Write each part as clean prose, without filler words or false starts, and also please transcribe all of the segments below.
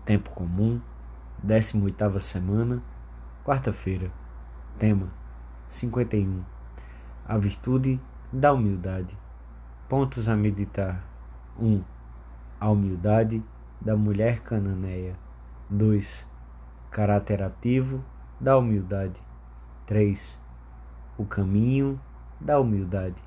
Tempo comum, 18ª semana, quarta-feira. Tema: 51. A virtude da humildade. Pontos a meditar. 1. A humildade da mulher cananeia. 2. Caráter ativo da humildade. 3. O caminho da humildade.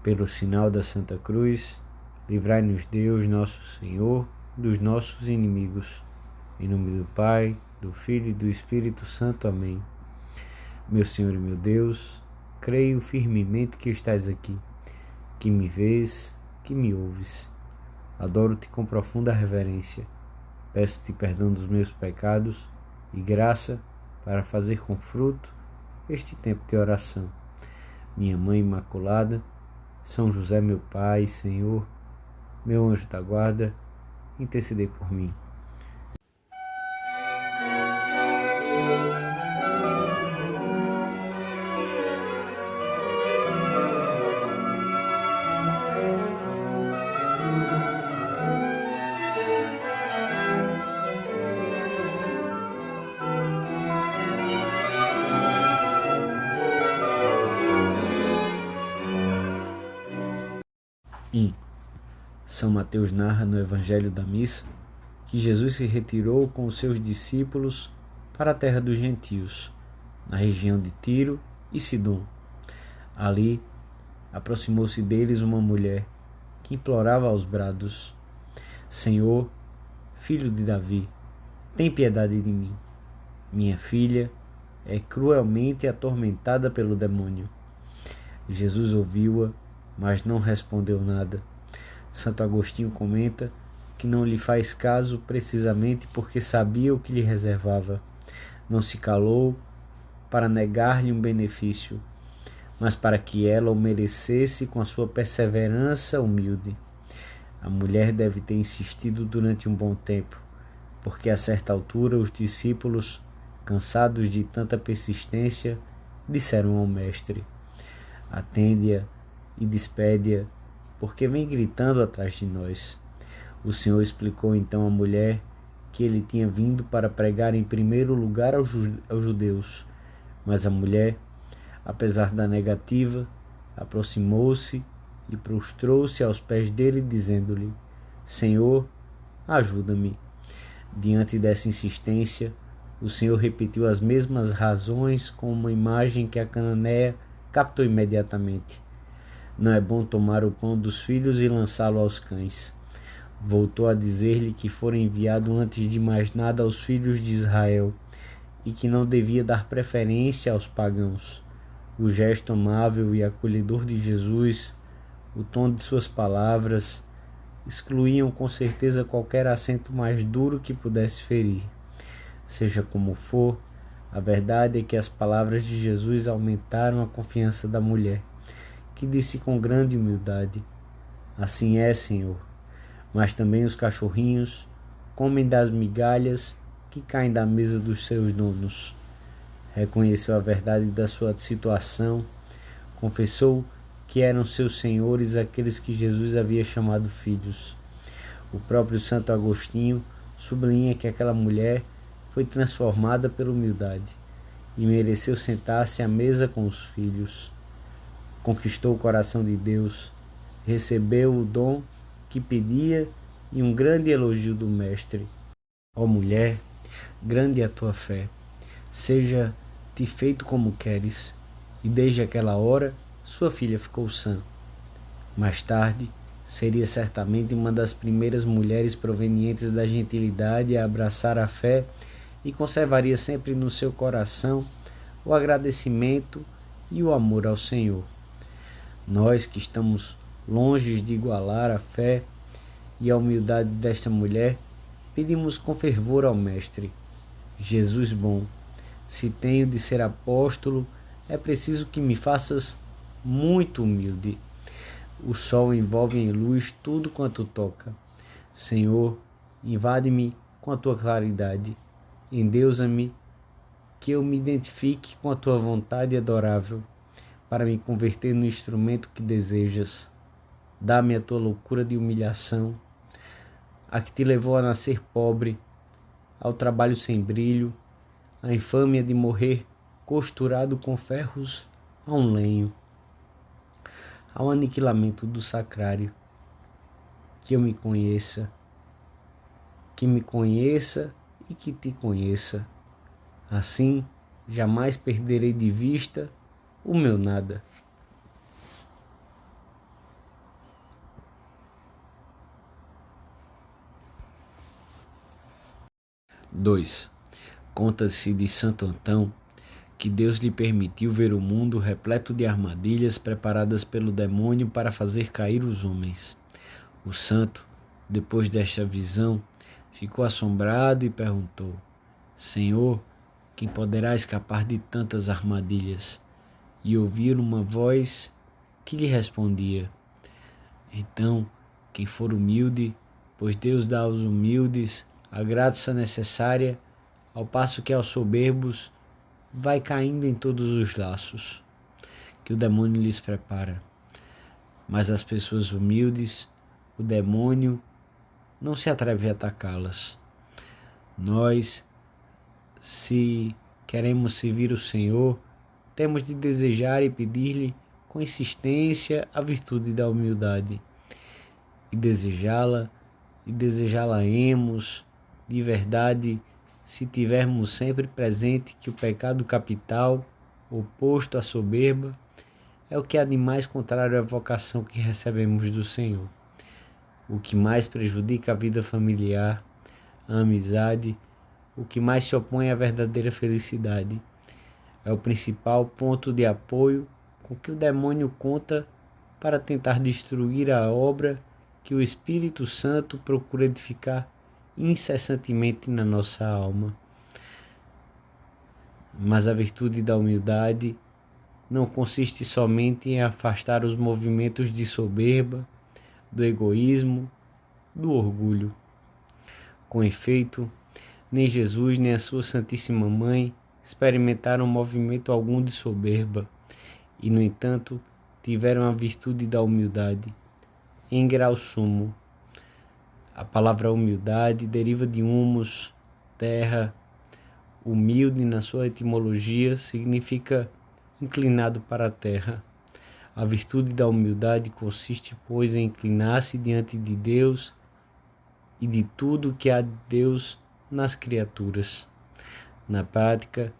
Pelo sinal da Santa Cruz, livrai-nos Deus, nosso Senhor, dos nossos inimigos. Em nome do Pai, do Filho e do Espírito Santo. Amém. Meu Senhor e meu Deus, creio firmemente que estás aqui, que me vês, que me ouves. Adoro-te com profunda reverência. Peço-te perdão dos meus pecados e graça para fazer com fruto este tempo de oração. Minha Mãe Imaculada, São José, meu Pai, Senhor, meu anjo da guarda, intercedei por mim. São Mateus narra no Evangelho da Missa que Jesus se retirou com os seus discípulos para a terra dos gentios, na região de Tiro e Sidom. Ali, aproximou-se deles uma mulher que implorava aos brados: Senhor, filho de Davi, tem piedade de mim. Minha filha é cruelmente atormentada pelo demônio. Jesus ouviu-a, mas não respondeu nada. Santo Agostinho comenta que não lhe faz caso precisamente porque sabia o que lhe reservava. Não se calou para negar-lhe um benefício, mas para que ela o merecesse com a sua perseverança humilde. A mulher deve ter insistido durante um bom tempo, porque a certa altura os discípulos, cansados de tanta persistência, disseram ao mestre: atende-a e despede-a, porque vem gritando atrás de nós. O Senhor explicou então à mulher que ele tinha vindo para pregar em primeiro lugar aos judeus, mas a mulher, apesar da negativa, aproximou-se e prostrou-se aos pés dele, dizendo-lhe: Senhor, ajuda-me. Diante dessa insistência, o Senhor repetiu as mesmas razões com uma imagem que a cananeia captou imediatamente. Não é bom tomar o pão dos filhos e lançá-lo aos cães. Voltou a dizer-lhe que fora enviado antes de mais nada aos filhos de Israel e que não devia dar preferência aos pagãos. O gesto amável e acolhedor de Jesus, o tom de suas palavras, excluíam com certeza qualquer acento mais duro que pudesse ferir. Seja como for, a verdade é que as palavras de Jesus aumentaram a confiança da mulher, que disse com grande humildade: assim é, Senhor, mas também os cachorrinhos comem das migalhas que caem da mesa dos seus donos. Reconheceu a verdade da sua situação, confessou que eram seus senhores aqueles que Jesus havia chamado filhos. O próprio Santo Agostinho sublinha que aquela mulher foi transformada pela humildade e mereceu sentar-se à mesa com os filhos. Conquistou o coração de Deus, recebeu o dom que pedia e um grande elogio do Mestre. Ó mulher, grande é a tua fé, seja-te feito como queres. E desde aquela hora, sua filha ficou sã. Mais tarde, seria certamente uma das primeiras mulheres provenientes da gentilidade a abraçar a fé e conservaria sempre no seu coração o agradecimento e o amor ao Senhor. Nós que estamos longe de igualar a fé e a humildade desta mulher, pedimos com fervor ao Mestre: Jesus bom, se tenho de ser apóstolo, é preciso que me faças muito humilde. O sol envolve em luz tudo quanto toca. Senhor, invade-me com a tua claridade. Endeusa-me, que eu me identifique com a tua vontade adorável, para me converter no instrumento que desejas. Dá-me a tua loucura de humilhação, a que te levou a nascer pobre, ao trabalho sem brilho, à infâmia de morrer costurado com ferros a um lenho, ao aniquilamento do sacrário. Que eu me conheça, que me conheça e que te conheça. Assim, jamais perderei de vista o meu nada. 2. Conta-se de Santo Antão que Deus lhe permitiu ver o mundo repleto de armadilhas preparadas pelo demônio para fazer cair os homens. O santo, depois desta visão, ficou assombrado e perguntou: Senhor, quem poderá escapar de tantas armadilhas? E ouviu uma voz que lhe respondia: Então, quem for humilde, pois Deus dá aos humildes a graça necessária, ao passo que aos soberbos vai caindo em todos os laços que o demônio lhes prepara. Mas as pessoas humildes, o demônio não se atreve a atacá-las. Nós, se queremos servir o Senhor, temos de desejar e pedir-lhe com insistência a virtude da humildade e desejá-la-emos de verdade, se tivermos sempre presente que o pecado capital, oposto à soberba, é o que há de mais contrário à vocação que recebemos do Senhor, o que mais prejudica a vida familiar, a amizade, o que mais se opõe à verdadeira felicidade. É o principal ponto de apoio com que o demônio conta para tentar destruir a obra que o Espírito Santo procura edificar incessantemente na nossa alma. Mas a virtude da humildade não consiste somente em afastar os movimentos de soberba, do egoísmo, do orgulho. Com efeito, nem Jesus nem a sua Santíssima Mãe experimentaram movimento algum de soberba e, no entanto, tiveram a virtude da humildade em grau sumo. A palavra humildade deriva de humus, terra. Humilde, na sua etimologia, significa inclinado para a terra. A virtude da humildade consiste, pois, em inclinar-se diante de Deus e de tudo que há de Deus nas criaturas. Na prática,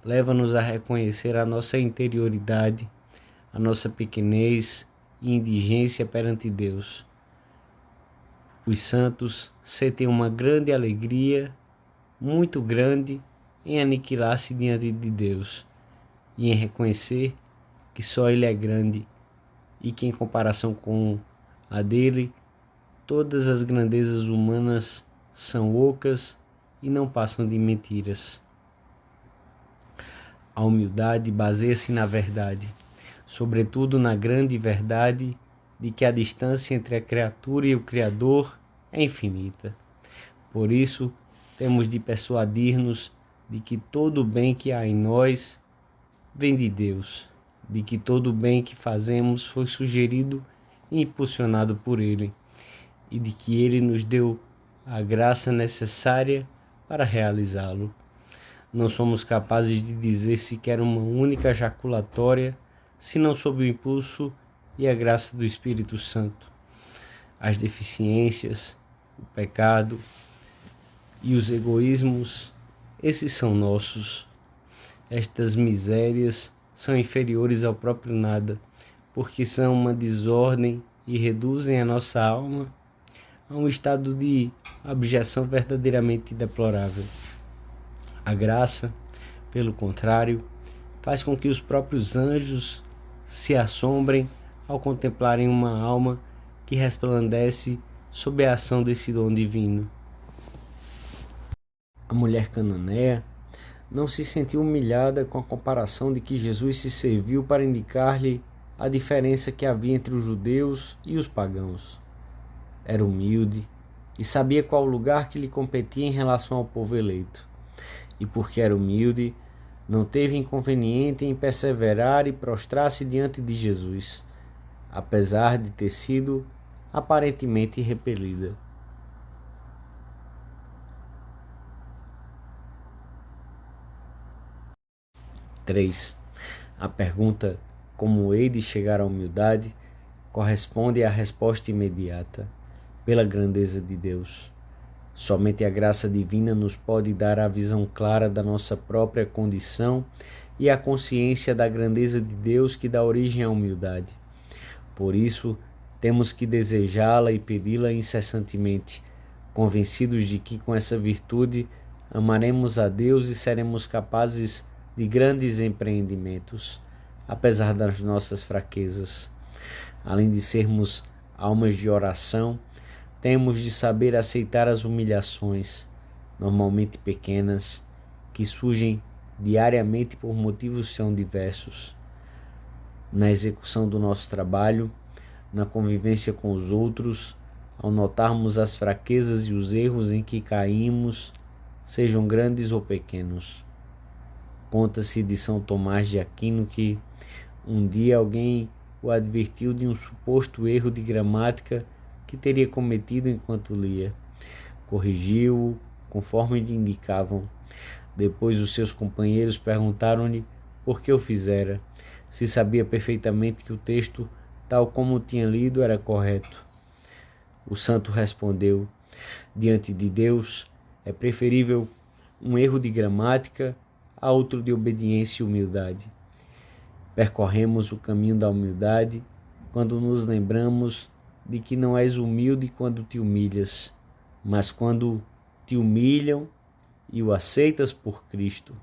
leva-nos a reconhecer a nossa interioridade, a nossa pequenez e indigência perante Deus. Os santos sentem uma grande alegria, muito grande, em aniquilar-se diante de Deus e em reconhecer que só Ele é grande e que, em comparação com a dele, todas as grandezas humanas são ocas e não passam de mentiras. A humildade baseia-se na verdade, sobretudo na grande verdade de que a distância entre a criatura e o Criador é infinita. Por isso, temos de persuadir-nos de que todo o bem que há em nós vem de Deus, de que todo o bem que fazemos foi sugerido e impulsionado por Ele, e de que Ele nos deu a graça necessária para realizá-lo. Não somos capazes de dizer sequer uma única jaculatória, senão sob o impulso e a graça do Espírito Santo. As deficiências, o pecado e os egoísmos, esses são nossos. Estas misérias são inferiores ao próprio nada, porque são uma desordem e reduzem a nossa alma a um estado de abjeção verdadeiramente deplorável. A graça, pelo contrário, faz com que os próprios anjos se assombrem ao contemplarem uma alma que resplandece sob a ação desse dom divino. A mulher cananeia não se sentiu humilhada com a comparação de que Jesus se serviu para indicar-lhe a diferença que havia entre os judeus e os pagãos. Era humilde e sabia qual o lugar que lhe competia em relação ao povo eleito. E porque era humilde, não teve inconveniente em perseverar e prostrar-se diante de Jesus, apesar de ter sido aparentemente repelida. 3. A pergunta como hei de chegar à humildade corresponde à resposta imediata, pela grandeza de Deus. Somente a graça divina nos pode dar a visão clara da nossa própria condição e a consciência da grandeza de Deus que dá origem à humildade. Por isso, temos que desejá-la e pedi-la incessantemente, convencidos de que com essa virtude amaremos a Deus e seremos capazes de grandes empreendimentos, apesar das nossas fraquezas. Além de sermos almas de oração, temos de saber aceitar as humilhações, normalmente pequenas, que surgem diariamente por motivos tão diversos. Na execução do nosso trabalho, na convivência com os outros, ao notarmos as fraquezas e os erros em que caímos, sejam grandes ou pequenos. Conta-se de São Tomás de Aquino que um dia alguém o advertiu de um suposto erro de gramática que teria cometido enquanto lia. Corrigiu-o conforme lhe indicavam. Depois os seus companheiros perguntaram-lhe por que o fizera, se sabia perfeitamente que o texto, tal como o tinha lido, era correto. O santo respondeu: diante de Deus é preferível um erro de gramática a outro de obediência e humildade. Percorremos o caminho da humildade quando nos lembramos de que não és humilde quando te humilhas, mas quando te humilham e o aceitas por Cristo.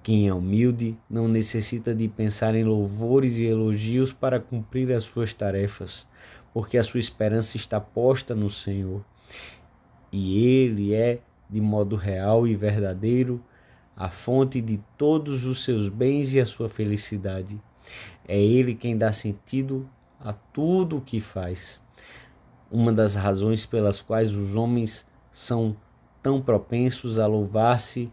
Quem é humilde não necessita de pensar em louvores e elogios para cumprir as suas tarefas, porque a sua esperança está posta no Senhor. E Ele é, de modo real e verdadeiro, a fonte de todos os seus bens e a sua felicidade. É Ele quem dá sentido a tudo o que faz. Uma das razões pelas quais os homens são tão propensos a louvar-se,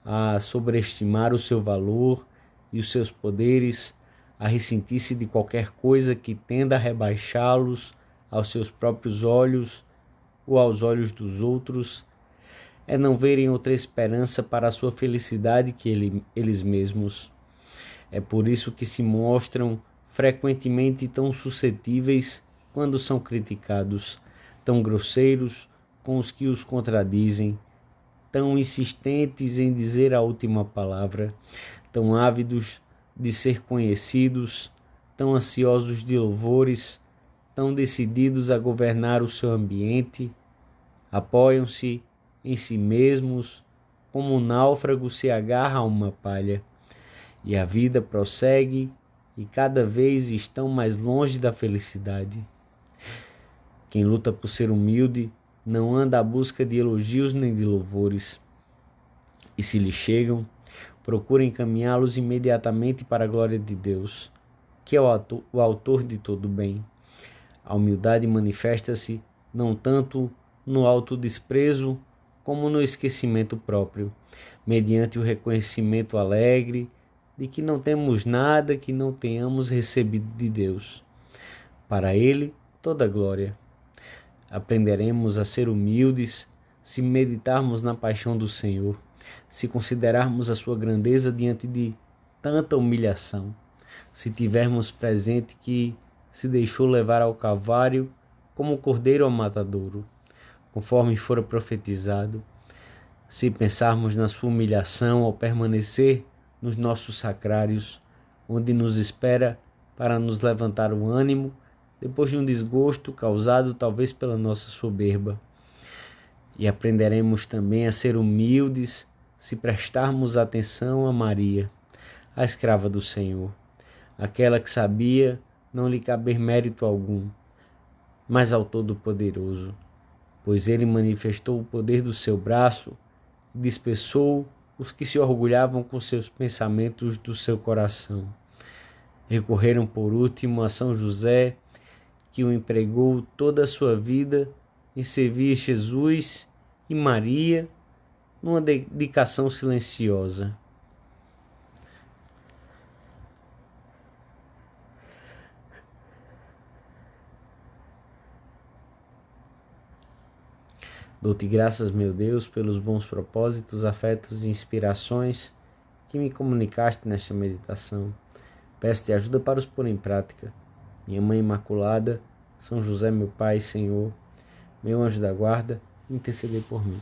a sobreestimar o seu valor e os seus poderes, a ressentir-se de qualquer coisa que tenda a rebaixá-los aos seus próprios olhos ou aos olhos dos outros, é não verem outra esperança para a sua felicidade que eles mesmos. É por isso que se mostram frequentemente tão suscetíveis quando são criticados, tão grosseiros com os que os contradizem, tão insistentes em dizer a última palavra, tão ávidos de ser conhecidos, tão ansiosos de louvores, tão decididos a governar o seu ambiente, apoiam-se em si mesmos como um náufrago se agarra a uma palha, e a vida prossegue e cada vez estão mais longe da felicidade. Quem luta por ser humilde não anda à busca de elogios nem de louvores, e se lhe chegam, procura encaminhá-los imediatamente para a glória de Deus, que é o autor de todo bem. A humildade manifesta-se não tanto no autodesprezo como no esquecimento próprio, mediante o reconhecimento alegre de que não temos nada que não tenhamos recebido de Deus. Para Ele, toda glória. Aprenderemos a ser humildes se meditarmos na paixão do Senhor, se considerarmos a sua grandeza diante de tanta humilhação, se tivermos presente que se deixou levar ao Calvário como cordeiro ao matadouro, conforme fora profetizado, se pensarmos na sua humilhação ao permanecer nos nossos sacrários, onde nos espera para nos levantar o ânimo depois de um desgosto causado talvez pela nossa soberba. E aprenderemos também a ser humildes se prestarmos atenção a Maria, a escrava do Senhor, aquela que sabia não lhe caber mérito algum, mas ao Todo-Poderoso, pois ele manifestou o poder do seu braço e dispersou os que se orgulhavam com seus pensamentos do seu coração. Recorreram por último a São José, que o empregou toda a sua vida em servir Jesus e Maria numa dedicação silenciosa. Dou-te graças, meu Deus, pelos bons propósitos, afetos e inspirações que me comunicaste nesta meditação. Peço-te ajuda para os pôr em prática. Minha Mãe Imaculada, São José, meu Pai, Senhor, meu anjo da guarda, intercedei por mim.